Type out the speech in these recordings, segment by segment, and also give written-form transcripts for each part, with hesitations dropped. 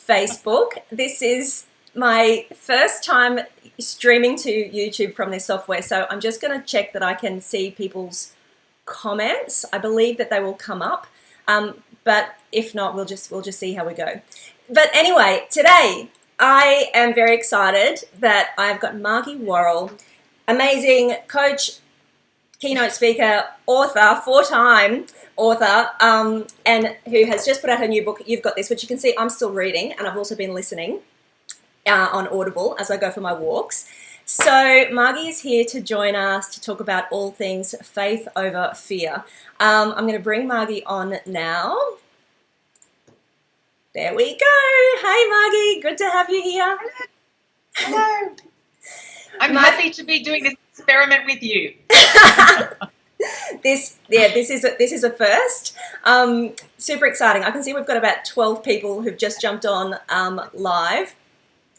Facebook. This is my first time streaming to YouTube from this software, so I'm just going to check that I can see people's comments. I believe that they will come up, but if not, we'll just see how we go. But anyway, today I am very excited that I've got Margie Warrell, amazing coach, keynote speaker, author, four-time author, and who has just put out her new book, You've Got This, which you can see I'm still reading, and I've also been listening on Audible as I go for my walks. So Margie is here to join us to talk about all things faith over fear. I'm going to bring Margie on now. There we go. Hey Margie, good to have you here. Hello. I'm happy to be doing this experiment with you. This is a first. Super exciting. I can see we've got about 12 people who've just jumped on live.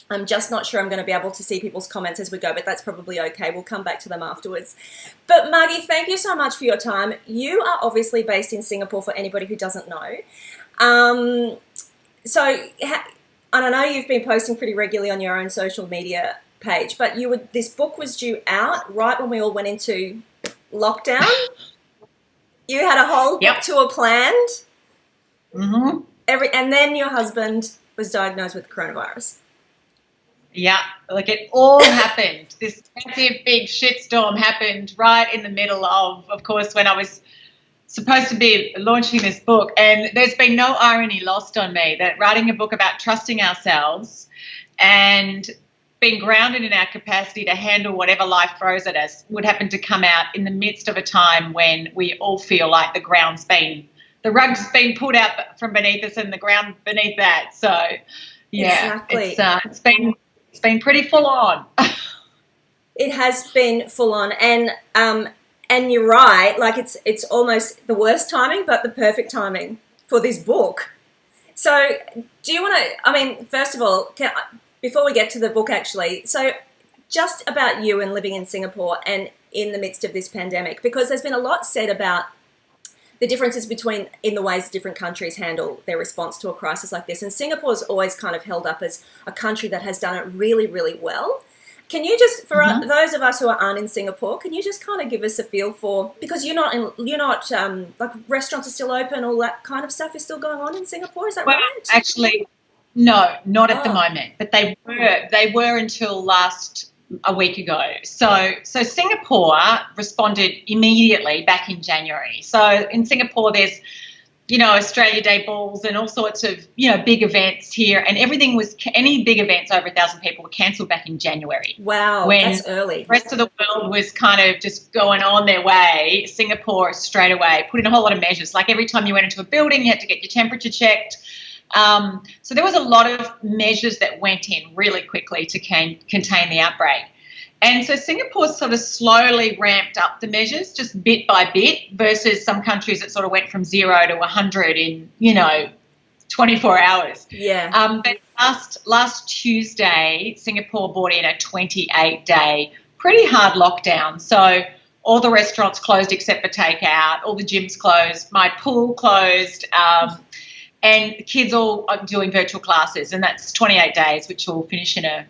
I'm just not sure I'm going to be able to see people's comments as we go, but that's probably okay. We'll come back to them afterwards. But Margie, thank you so much for your time. You are obviously based in Singapore, for anybody who doesn't know. And I know you've been posting pretty regularly on your own social media page, but this book was due out right when we all went into lockdown. You had a whole book tour planned. Mm-hmm. And then your husband was diagnosed with coronavirus. Yeah, like it all happened. This massive big shitstorm happened right in the middle of course, when I was supposed to be launching this book. And there's been no irony lost on me that writing a book about trusting ourselves and being grounded in our capacity to handle whatever life throws at us would happen to come out in the midst of a time when we all feel like the rug's been pulled out from beneath us and the ground beneath that. So, yeah, exactly. It's been pretty full on. It has been full on, and you're right. Like it's almost the worst timing, but the perfect timing for this book. So, do you want to? I mean, first of all, before we get to the book, actually, so just about you and living in Singapore and in the midst of this pandemic, because there's been a lot said about the differences in the ways different countries handle their response to a crisis like this. And Singapore's always kind of held up as a country that has done it really, really well. Can you just, for those of us who aren't in Singapore, can you just kind of give us a feel for, because you're not like restaurants are still open, all that kind of stuff is still going on in Singapore, is that right? Actually, no, not at the moment, but they were until a week ago. So Singapore responded immediately back in January. So in Singapore, there's, Australia Day balls and all sorts of, big events here, and any big events over 1,000 people were cancelled back in January. Wow, that's early. The rest of the world was kind of just going on their way. Singapore straight away put in a whole lot of measures. Like every time you went into a building, you had to get your temperature checked. So there was a lot of measures that went in really quickly to contain the outbreak. And so Singapore sort of slowly ramped up the measures just bit by bit versus some countries that sort of went from 0 to 100 in, 24 hours. Yeah. But last Tuesday, Singapore brought in a 28-day pretty hard lockdown. So all the restaurants closed except for takeout, all the gyms closed, my pool closed, and the kids all are doing virtual classes, and that's 28 days, which will finish in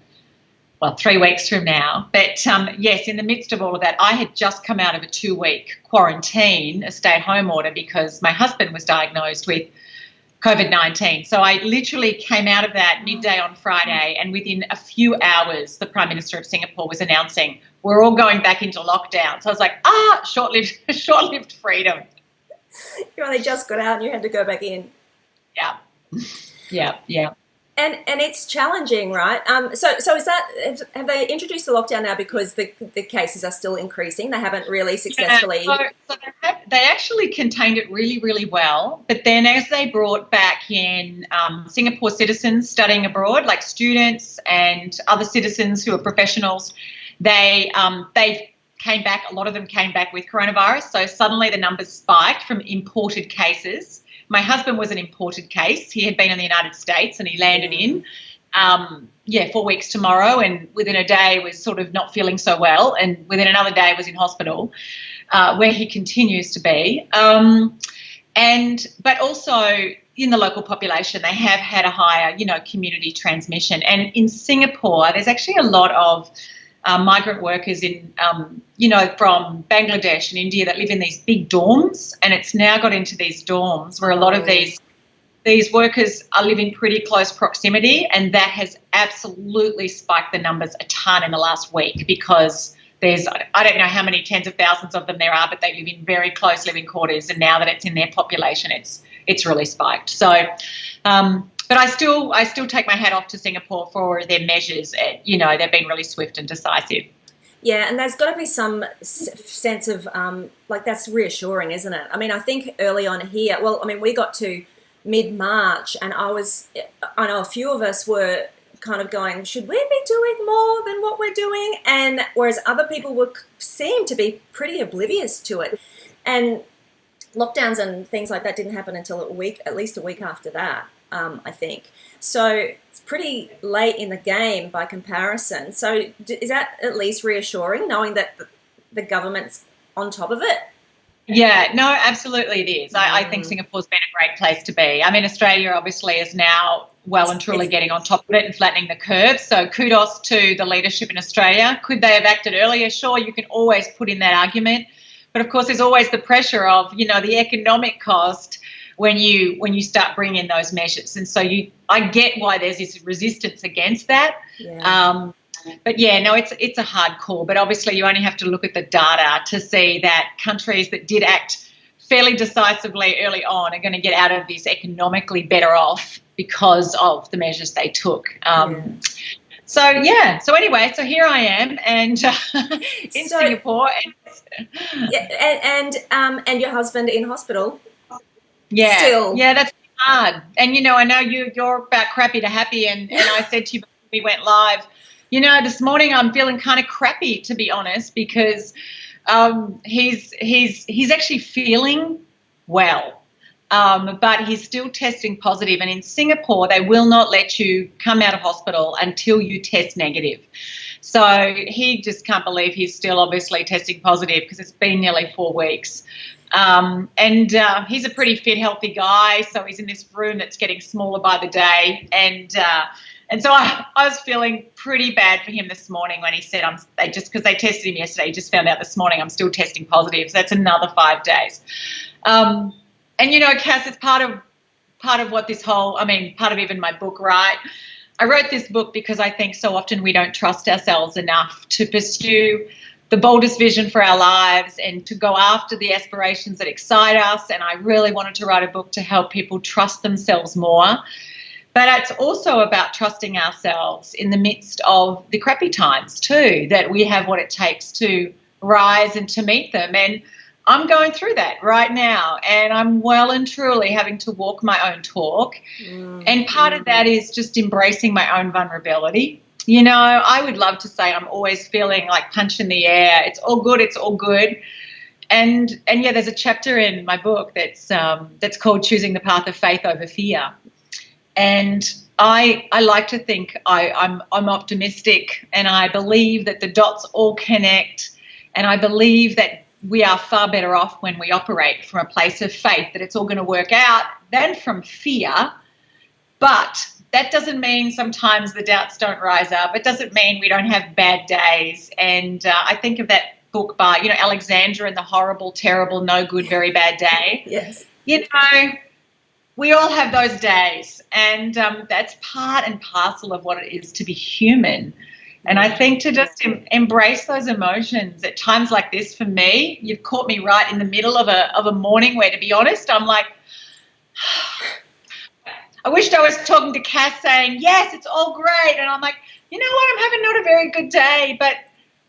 3 weeks from now. But, yes, in the midst of all of that, I had just come out of a 2-week quarantine, a stay-at-home order, because my husband was diagnosed with COVID-19. So I literally came out of that midday on Friday, and within a few hours, the Prime Minister of Singapore was announcing we're all going back into lockdown. So I was like, short-lived freedom. You only just got out and you had to go back in. Yeah. And it's challenging, right? So is that, have they introduced the lockdown now because the cases are still increasing? They haven't really successfully. Yeah, so they actually contained it really, really well. But then as they brought back in Singapore citizens studying abroad, like students and other citizens who are professionals, they came back. A lot of them came back with coronavirus. So suddenly the numbers spiked from imported cases. My husband was an imported case. He had been in the United States and he landed in, 4 weeks tomorrow, and within a day was sort of not feeling so well, and within another day was in hospital, where he continues to be. But also in the local population, they have had a higher, community transmission. And in Singapore, there's actually a lot of migrant workers from Bangladesh and India that live in these big dorms, and it's now got into these dorms where a lot of these workers are living pretty close proximity, and that has absolutely spiked the numbers a ton in the last week, because there's, I don't know how many tens of thousands of them there are, but they live in very close living quarters, and now that it's in their population, it's really spiked. So, but I still take my hat off to Singapore for their measures. They've been really swift and decisive. Yeah, and there's got to be some sense of, that's reassuring, isn't it? I mean, I think early on here, we got to mid-March, and I know a few of us were kind of going, should we be doing more than what we're doing? And whereas other people seemed to be pretty oblivious to it. And lockdowns and things like that didn't happen until at least a week after that, I think. So it's pretty late in the game by comparison. So is that at least reassuring, knowing that the government's on top of it? Yeah, no, absolutely it is. I think Singapore's been a great place to be. I mean, Australia obviously is now well and truly getting on top of it and flattening the curve. So kudos to the leadership in Australia. Could they have acted earlier? Sure, you can always put in that argument. But, of course, there's always the pressure of, the economic cost when you start bringing in those measures. And so I get why there's this resistance against that. Yeah. But, yeah, no, it's a hard call. But obviously you only have to look at the data to see that countries that did act fairly decisively early on are going to get out of this economically better off because of the measures they took. So anyway, so here I am, and in Singapore. And your husband in hospital? Yeah. Still. Yeah, that's hard. And, I know you're about crappy to happy, and I said to you before we went live, this morning I'm feeling kind of crappy, to be honest, because he's actually feeling well, but he's still testing positive. And in Singapore, they will not let you come out of hospital until you test negative. So he just can't believe he's still obviously testing positive, because it's been nearly 4 weeks. And he's a pretty fit, healthy guy, so he's in this room that's getting smaller by the day. And so I was feeling pretty bad for him this morning when he said, because they tested him yesterday, he just found out this morning I'm still testing positive. So that's another 5 days. And, Cass, it's part of what this whole, part of even my book, right? I wrote this book because I think so often we don't trust ourselves enough to pursue the boldest vision for our lives and to go after the aspirations that excite us. And I really wanted to write a book to help people trust themselves more. But it's also about trusting ourselves in the midst of the crappy times too, that we have what it takes to rise and to meet them. And I'm going through that right now, and I'm well and truly having to walk my own talk. And part of that is just embracing my own vulnerability. I would love to say I'm always feeling like punch in the air. It's all good. It's all good. And yeah, there's a chapter in my book that's called Choosing the Path of Faith Over Fear. And I like to think I'm optimistic, and I believe that the dots all connect, and I believe that we are far better off when we operate from a place of faith that it's all going to work out than from fear. But that doesn't mean sometimes the doubts don't rise up. It doesn't mean we don't have bad days. And I think of that book by, Alexandra and the Horrible, Terrible, No Good, Very Bad Day. Yes. We all have those days, and that's part and parcel of what it is to be human. And I think to just embrace those emotions at times like this, for me, you've caught me right in the middle of a morning where, to be honest, I'm like, I wished I was talking to Cass saying, yes, it's all great. And I'm like, you know what, I'm having not a very good day. But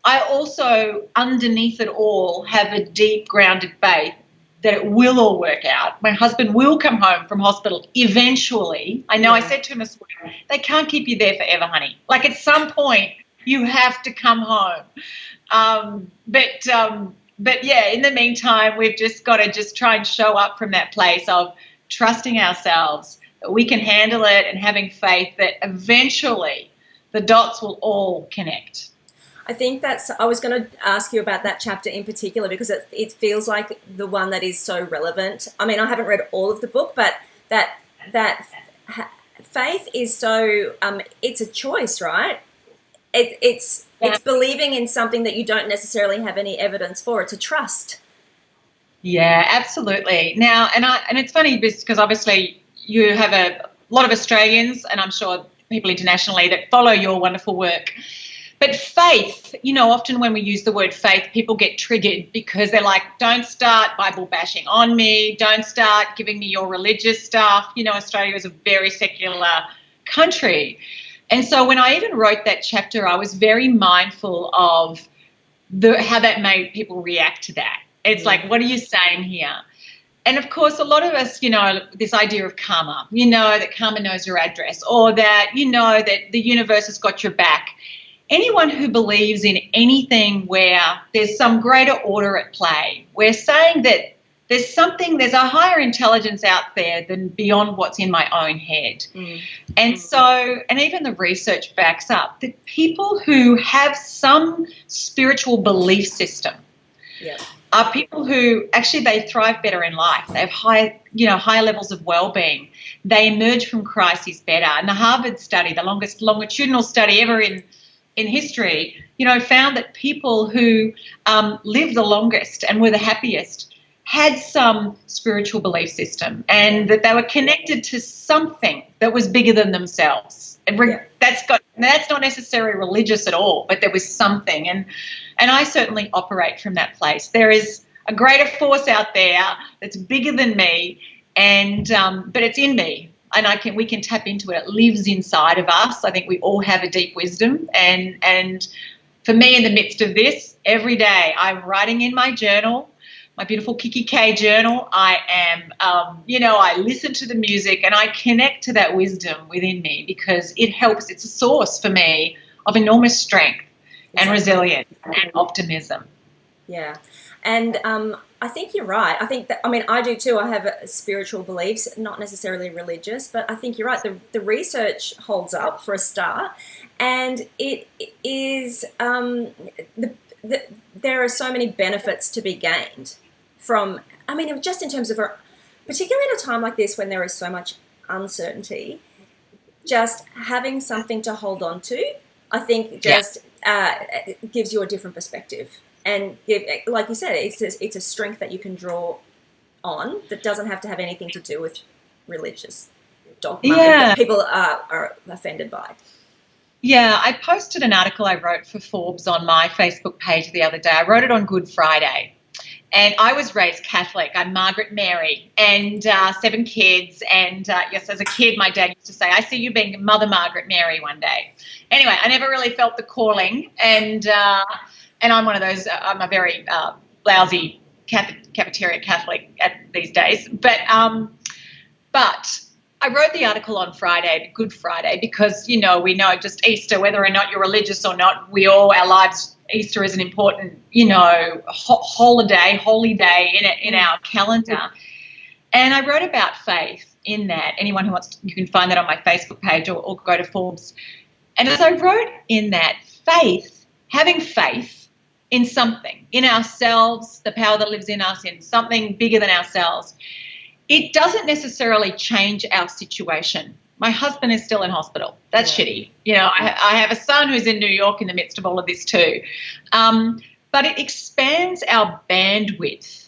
I also, underneath it all, have a deep grounded faith that it will all work out. My husband will come home from hospital eventually. I know I said to him this morning, they can't keep you there forever, honey. Like, at some point you have to come home. But yeah, in the meantime, we've just got to just try and show up from that place of trusting ourselves, that we can handle it, and having faith that eventually the dots will all connect. I think I was going to ask you about that chapter in particular, because it feels like the one that is so relevant. I haven't read all of the book, but that that faith is so, it's a choice, right? It's believing in something that you don't necessarily have any evidence for. It's a trust. Yeah, absolutely. Now, and it's funny because obviously you have a lot of Australians, and I'm sure people internationally, that follow your wonderful work. But faith, often when we use the word faith, people get triggered because they're like, don't start Bible bashing on me. Don't start giving me your religious stuff. Australia is a very secular country. And so when I even wrote that chapter, I was very mindful of how that made people react to that. It's like, what are you saying here? And, of course, a lot of us, this idea of karma, that karma knows your address, or that, that the universe has got your back. Anyone who believes in anything where there's some greater order at play, we're saying that there's a higher intelligence out there than beyond what's in my own head. And so, and even the research backs up that people who have some spiritual belief system are people who actually they thrive better in life. They have high levels of well-being. They emerge from crises better. And the Harvard study, the longest longitudinal study ever in history, found that people who lived the longest and were the happiest had some spiritual belief system, and that they were connected to something that was bigger than themselves. And that's not necessarily religious at all, but there was something. And I certainly operate from that place. There is a greater force out there that's bigger than me, and but it's in me. And we can tap into it. It lives inside of us. I think we all have a deep wisdom. And for me, in the midst of this, every day I'm writing in my journal, my beautiful Kiki K journal. I am, I listen to the music and I connect to that wisdom within me because it helps. It's a source for me of enormous strength and resilience and optimism. Yeah. And I think you're right. I think that, I do too. I have spiritual beliefs, not necessarily religious, but I think you're right. The research holds up for a start, and it is, there are so many benefits to be gained from, just in terms of, particularly at a time like this when there is so much uncertainty, just having something to hold on to, I think gives you a different perspective. And like you said, it's a strength that you can draw on that doesn't have to have anything to do with religious dogma that people are offended by. Yeah, I posted an article I wrote for Forbes on my Facebook page the other day. I wrote it on Good Friday. And I was raised Catholic. I'm Margaret Mary and 7 kids. And, yes, as a kid, my dad used to say, I see you being Mother Margaret Mary one day. Anyway, I never really felt the calling. And I'm one of those, I'm a very lousy cafeteria Catholic these days. But I wrote the article on Friday, Good Friday, because, we know just Easter, whether or not you're religious or not, our lives, Easter is an important, holy day in our calendar. And I wrote about faith in that. Anyone who wants to, you can find that on my Facebook page or go to Forbes. And as I wrote in that, having faith in something, in ourselves, the power that lives in us, in something bigger than ourselves, it doesn't necessarily change our situation. My husband is still in hospital. That's shitty. I have a son who's in New York in the midst of all of this too. But it expands our bandwidth,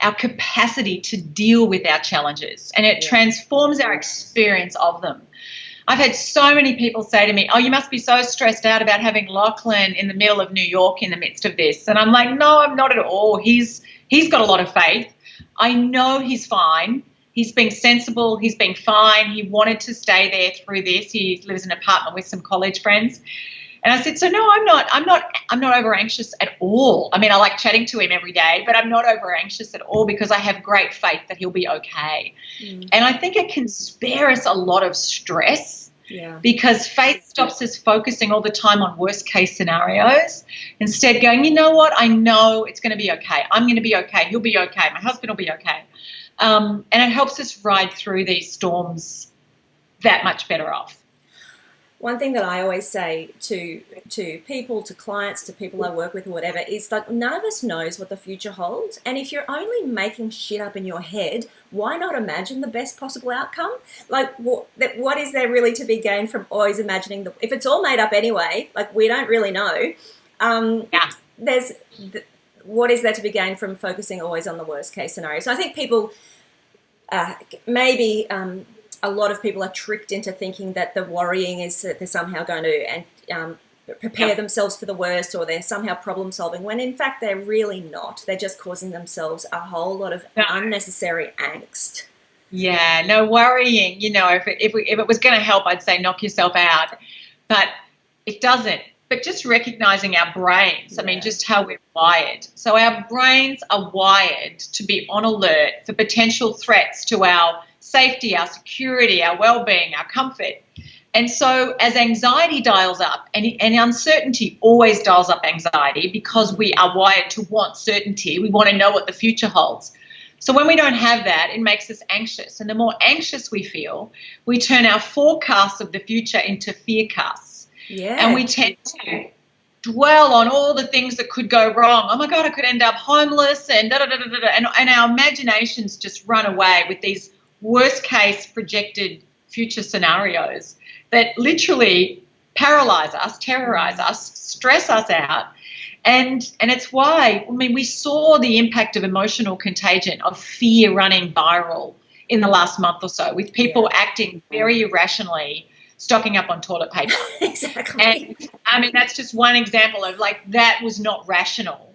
our capacity to deal with our challenges, and it transforms our experience of them. I've had so many people say to me, oh, you must be so stressed out about having Lachlan in the middle of New York in the midst of this. And I'm like, no, I'm not at all. He's got a lot of faith. I know he's fine. He's being sensible. He's being fine. He wanted to stay there through this. He lives in an apartment with some college friends. And I said, so no, I'm not over anxious at all. I like chatting to him every day, but I'm not over anxious at all because I have great faith that he'll be okay. And I think it can spare us a lot of stress because faith stops us focusing all the time on worst case scenarios. Instead going, you know what? I know it's going to be okay. I'm going to be okay. He'll be okay. My husband will be okay. And it helps us ride through these storms that much better off. one thing that I always say to people, to clients, to people I work with or whatever, is like none of us knows what the future holds. And if you're only making shit up in your head, why not imagine the best possible outcome? Like what is there really to be gained from always imagining if it's all made up anyway, like we don't really know. What is there to be gained from focusing always on the worst case scenario? So I think people maybe a lot of people are tricked into thinking that the worrying is that they're somehow going to prepare themselves for the worst, or they're somehow problem solving, when in fact they're really not. They're just causing themselves a whole lot of unnecessary angst. Yeah, no, worrying, if it was going to help, I'd say knock yourself out, but it doesn't. But just recognizing our brains, I mean, just how we're wired. So our brains are wired to be on alert for potential threats to our safety, our security, our well-being, our comfort. And so as anxiety dials up, and uncertainty always dials up anxiety because we are wired to want certainty. We want to know what the future holds. So when we don't have that, it makes us anxious. And the more anxious we feel, we turn our forecasts of the future into fearcasts. Yeah. And we tend to dwell on all the things that could go wrong. Oh, my God, I could end up homeless and da-da-da-da-da. And our imaginations just run away with these worst-case projected future scenarios that literally paralyze us, terrorize us, stress us out. And it's why, I mean, we saw the impact of emotional contagion, of fear running viral in the last month or so, with people acting very irrationally, stocking up on toilet paper. Exactly. And I mean, that's just one example of like that was not rational,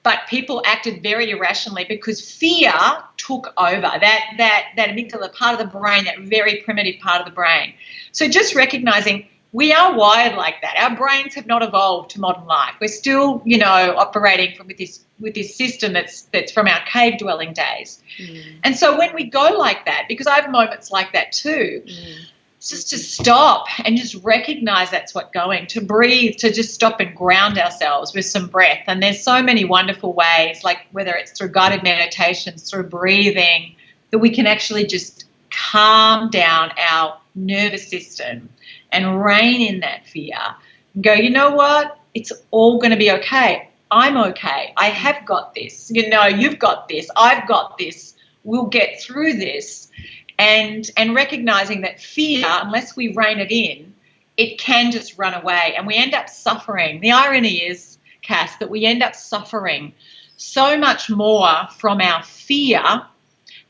but people acted very irrationally because fear took over that amygdala part of the brain, that very primitive part of the brain. So just recognizing we are wired like that. Our brains have not evolved to modern life. We're still, operating with this system that's from our cave dwelling days. And so when we go like that, because I have moments like that too, just to stop and just recognize that's what's going, to breathe, to just stop and ground ourselves with some breath. And there's so many wonderful ways, like whether it's through guided meditations, through breathing, that we can actually just calm down our nervous system and rein in that fear and go, you know what, it's all going to be okay. I'm okay. I have got this. You've got this. I've got this. We'll get through this. And recognizing that fear, unless we rein it in, it can just run away and we end up suffering. The irony is, Cass, that we end up suffering so much more from our fear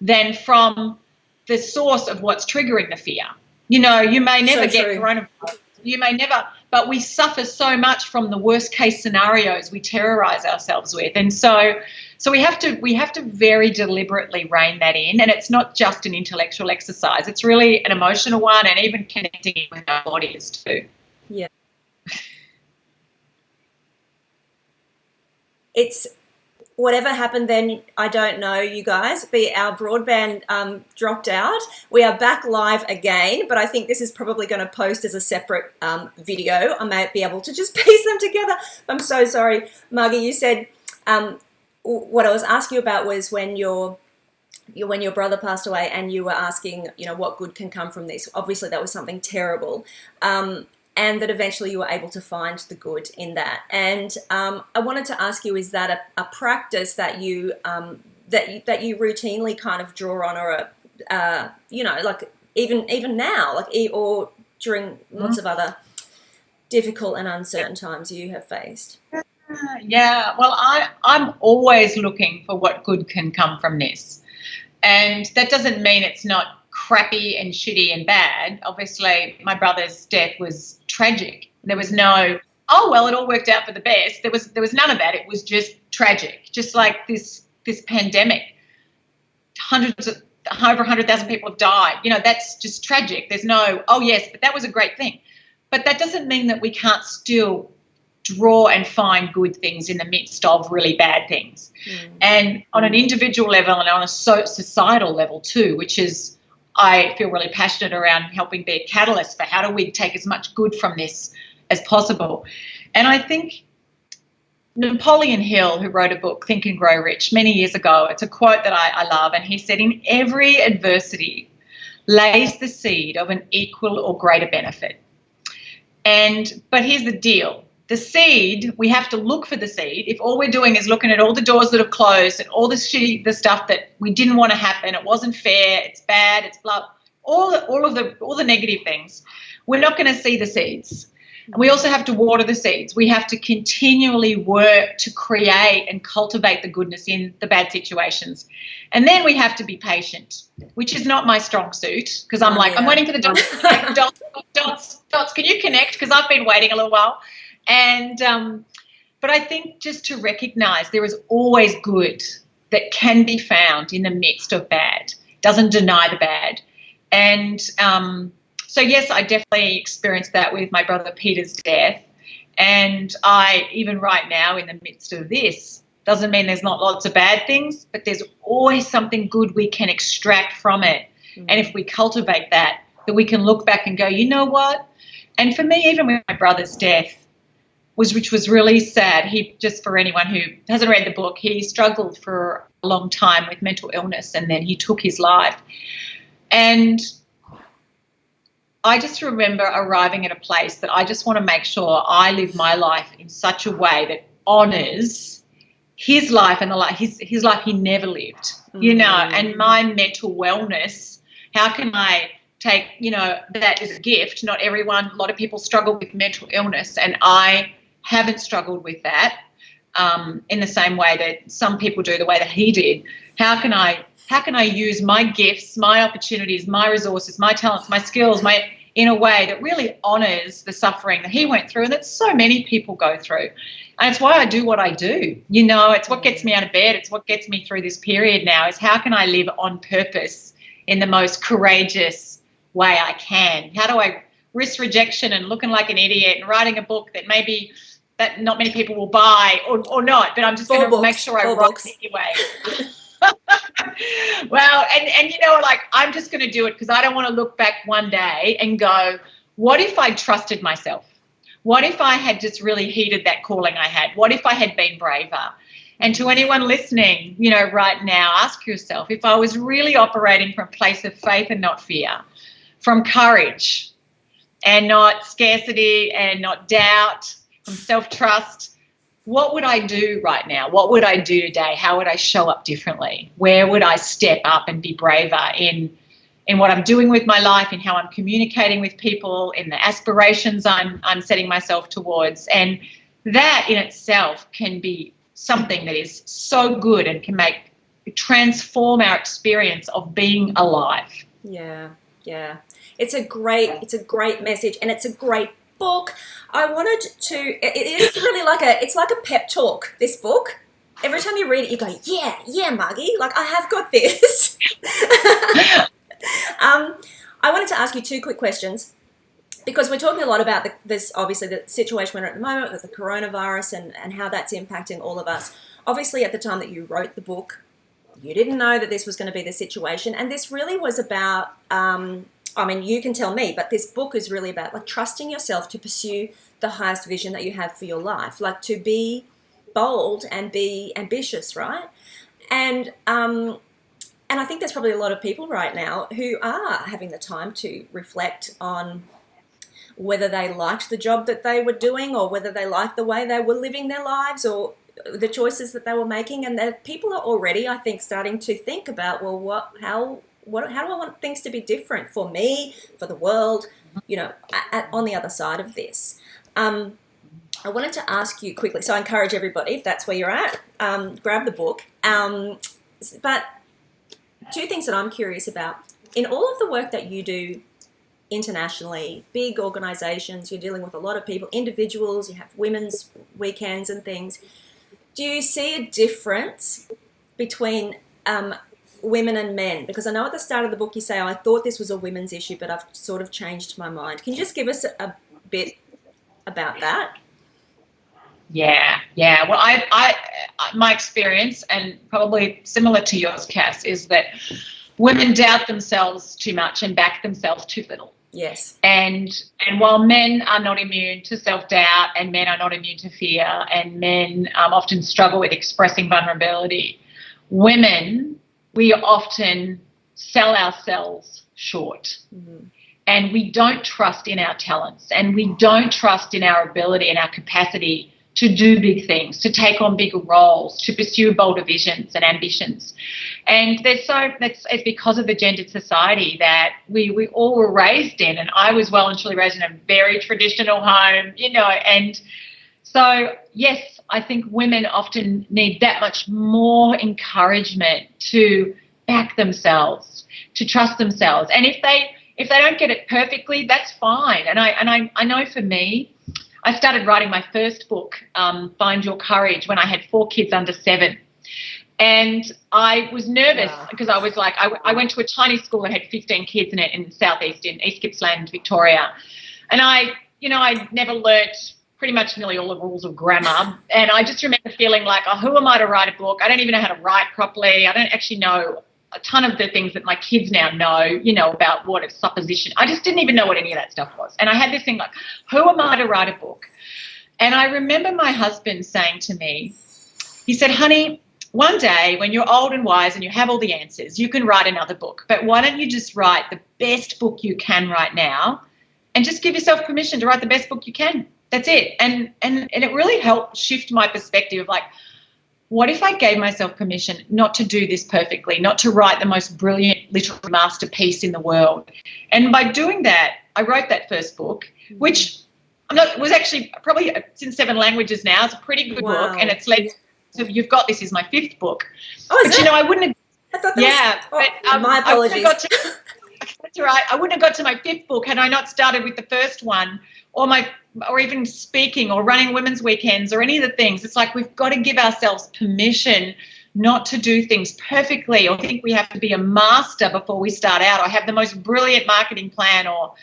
than from the source of what's triggering the fear. You may never get coronavirus. You may never, but we suffer so much from the worst case scenarios we terrorize ourselves with. And so we have to very deliberately rein that in. And it's not just an intellectual exercise. It's really an emotional one, and even connecting it with our bodies too. Yeah. It's whatever happened then, I don't know, you guys, but our broadband dropped out. We are back live again, but I think this is probably going to post as a separate video. I might be able to just piece them together. I'm so sorry. Margie, you said what I was asking you about was when your brother passed away and you were asking, what good can come from this. Obviously, that was something terrible. And that eventually you were able to find the good in that. And I wanted to ask you, is that a practice that you that you routinely kind of draw on, or like even now, like or during lots of other difficult and uncertain times you have faced? Yeah, well, I'm always looking for what good can come from this. And that doesn't mean it's not crappy and shitty and bad. Obviously, my brother's death was tragic. There was no, oh, well, it all worked out for the best. There was none of that. It was just tragic. Just like this pandemic. Over 100,000 people have died. That's just tragic. There's no, oh, yes, but that was a great thing. But that doesn't mean that we can't still draw and find good things in the midst of really bad things. And on an individual level and on a societal level too, which is, I feel really passionate around helping be a catalyst for how do we take as much good from this as possible. And I think Napoleon Hill, who wrote a book, Think and Grow Rich, many years ago, it's a quote that I love, and he said, in every adversity lays the seed of an equal or greater benefit. But here's the deal. The seed, we have to look for the seed. If all we're doing is looking at all the doors that have closed and all the stuff that we didn't want to happen, it wasn't fair, it's bad, it's blah, all the negative things, we're not going to see the seeds. And we also have to water the seeds. We have to continually work to create and cultivate the goodness in the bad situations. And then we have to be patient, which is not my strong suit, because I'm I'm waiting for the dots to connect. Dots, can you connect? Because I've been waiting a little while. And but I think just to recognize there is always good that can be found in the midst of bad. Doesn't deny the bad. And so, yes, I definitely experienced that with my brother Peter's death. And even right now in the midst of this, doesn't mean there's not lots of bad things, but there's always something good we can extract from it. Mm. And if we cultivate that we can look back and go, you know what? And for me, even with my brother's death, which was really sad. Just for anyone who hasn't read the book, he struggled for a long time with mental illness, and then he took his life. And I just remember arriving at a place that I just want to make sure I live my life in such a way that honours his life and his life he never lived, and my mental wellness. How can I take, that as a gift? A lot of people struggle with mental illness, and I haven't struggled with that in the same way that some people do, the way that he did. How can I use my gifts, my opportunities, my resources, my talents, my skills, in a way that really honours the suffering that he went through and that so many people go through? And it's why I do what I do. It's what gets me out of bed. It's what gets me through this period now, is how can I live on purpose in the most courageous way I can? How do I risk rejection and looking like an idiot and writing a book that maybe that not many people will buy or not, but I'm just going to make sure I write it anyway. Well, and I'm just going to do it because I don't want to look back one day and go, what if I trusted myself? What if I had just really heeded that calling I had? What if I had been braver? And to anyone listening, right now, ask yourself, if I was really operating from a place of faith and not fear, from courage and not scarcity and not doubt, from self-trust, what would I do right now? What would I do today? How would I show up differently? Where would I step up and be braver in what I'm doing with my life, in how I'm communicating with people, in the aspirations I'm setting myself towards? And that in itself can be something that is so good and can transform our experience of being alive. Yeah. It's a great message, and it's a great book. It is really like a pep talk, this book. Every time you read it, you go, yeah, Margie, I have got this. I wanted to ask you two quick questions, because we're talking a lot about this, obviously, the situation we're in at the moment with the coronavirus and how that's impacting all of us. Obviously, at the time that you wrote the book, you didn't know that this was going to be the situation, and this really was about, you can tell me, but this book is really about trusting yourself to pursue the highest vision that you have for your life, to be bold and be ambitious, right? And I think there's probably a lot of people right now who are having the time to reflect on whether they liked the job that they were doing, or whether they liked the way they were living their lives, or the choices that they were making. And that people are already, I think, starting to think about, well, how do I want things to be different for me, for the world, on the other side of this? I wanted to ask you quickly, so I encourage everybody, if that's where you're at, grab the book. But two things that I'm curious about. In all of the work that you do internationally, big organisations, you're dealing with a lot of people, individuals, you have women's weekends and things. Do you see a difference between women and men? Because I know at the start of the book you say, I thought this was a women's issue, but I've sort of changed my mind. Can you just give us a bit about that? Yeah. Well, I my experience, and probably similar to yours, Cass, is that women doubt themselves too much and back themselves too little. Yes. And while men are not immune to self-doubt, and men are not immune to fear, and men often struggle with expressing vulnerability, women, we often sell ourselves short. Mm-hmm. and we don't trust in our talents, and we don't trust in our ability and our capacity to do big things, to take on bigger roles, to pursue bolder visions and ambitions. And it's because of the gendered society that we all were raised in, and I was well and truly raised in a very traditional home, and so, yes, I think women often need that much more encouragement to back themselves, to trust themselves. And if they don't get it perfectly, that's fine. And I know for me, I started writing my first book, Find Your Courage, when I had 4 kids under 7. And I was nervous because I was like, I went to a tiny school that had 15 kids in it in Southeast, in East Gippsland, Victoria. And I never learnt pretty much nearly all the rules of grammar. And I just remember feeling like, oh, who am I to write a book? I don't even know how to write properly. I don't actually know a ton of the things that my kids now know, about what is supposition. I just didn't even know what any of that stuff was. And I had this thing like, who am I to write a book? And I remember my husband saying to me, he said, honey, one day when you're old and wise and you have all the answers, you can write another book. But why don't you just write the best book you can right now and just give yourself permission to write the best book you can? That's it. And it really helped shift my perspective of like, what if I gave myself permission not to do this perfectly, not to write the most brilliant literary masterpiece in the world? And by doing that, I wrote that first book, which was actually probably it's in 7 languages now. It's a pretty good book, and it's led to You've Got This is my 5th book. Oh, is but, it? I wouldn't have. I thought that was, but my apologies. That's all right. I wouldn't have got to my 5th book had I not started with the first one, or even speaking or running women's weekends or any of the things. It's like we've got to give ourselves permission not to do things perfectly or think we have to be a master before we start out or have the most brilliant marketing plan or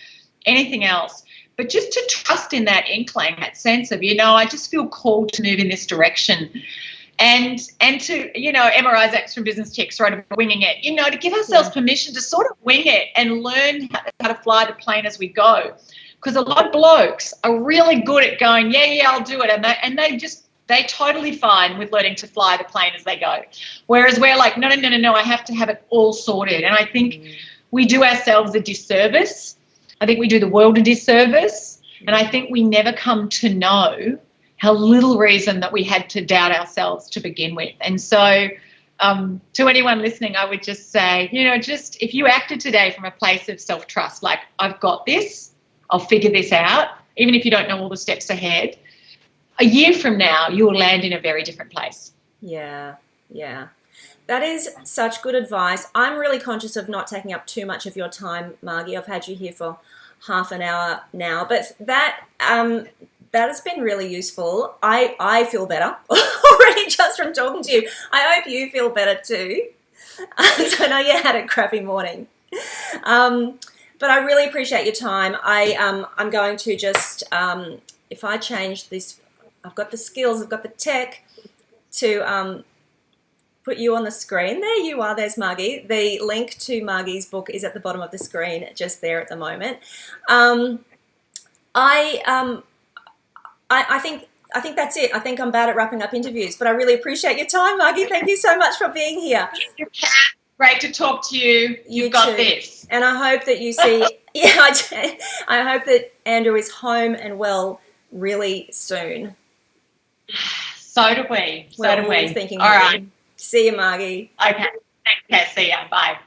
anything else. But just to trust in that inkling, that sense of, I just feel called to move in this direction. And to, Emma Isaacs from Business Chicks wrote about winging it, to give ourselves permission to sort of wing it and learn how to fly the plane as we go. Because a lot of blokes are really good at going, yeah, I'll do it. And they're totally fine with learning to fly the plane as they go. Whereas we're like, no, I have to have it all sorted. And I think we do ourselves a disservice. I think we do the world a disservice. And I think we never come to know how little reason that we had to doubt ourselves to begin with. And so to anyone listening, I would just say, just if you acted today from a place of self-trust, like I've got this, I'll figure this out, even if you don't know all the steps ahead, a year from now, you will land in a very different place. Yeah. That is such good advice. I'm really conscious of not taking up too much of your time, Margie. I've had you here for half an hour now, but that has been really useful. I feel better already just from talking to you. I hope you feel better too. I know you had a crappy morning. But I really appreciate your time. I'm going to just, if I change this, I've got the skills, I've got the tech to put you on the screen. There you are, there's Margie. The link to Margie's book is at the bottom of the screen, just there at the moment. I think that's it. I think I'm bad at wrapping up interviews, but I really appreciate your time, Margie. Thank you so much for being here. Great to talk to you. You've got this. And I hope that you see, I hope that Andrew is home and well really soon. So do we. Thinking all right. See you, Margie. Okay. See ya. Bye.